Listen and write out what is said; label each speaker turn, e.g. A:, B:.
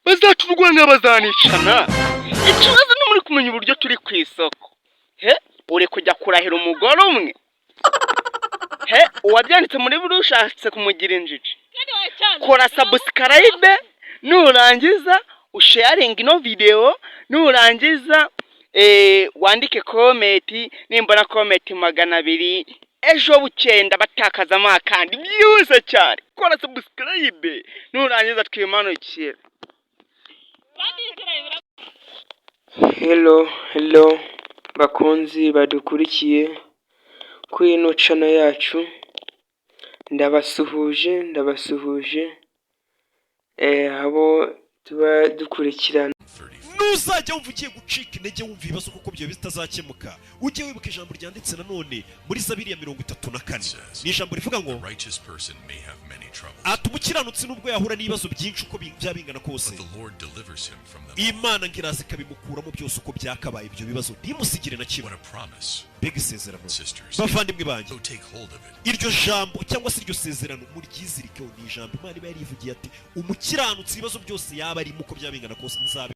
A: bazaturwanya bazanicana ikibazo ni muri kumenya uburyo turi ku isoko uri kujya kurahira umugore umwe uwabyanditse muri buri ushatse kumugira injiji kora subscribe nurangiza usharing ino video nurangiza wandike comment nimbona comment 200 ejo bucyenda batakazamo kandi byuse cyane kora subscribe nurangiza twimanukira. Hello bakunzi badukurikiye kuri ino channel yacu, ndabasuhuje abo tuba dukurikirana.
B: Nuzajya wumva ugiye gucika intege wumva ibibazo kuko byo bitazakemuka, ujye wibuka ijambo ryanditse nanone muri Zaburi ya 34 ni ijambo rivuga ngo ati umukiranutsi nubwo yahura n'ibibazo byinshi uko byabingana kose Imana ngirazi kabimukuramo byose uko byakabaye ibyo bibazo ntimusigire na kimwe. Bega isezerano bavandimwe banjye, iryo jambo cyangwa se iryo sezerano muryizirikeho, ni ijambo Imana iba yarivugiye ati umukiranutsi ibibazo byose yaba arimo uko byabingana kose nzabe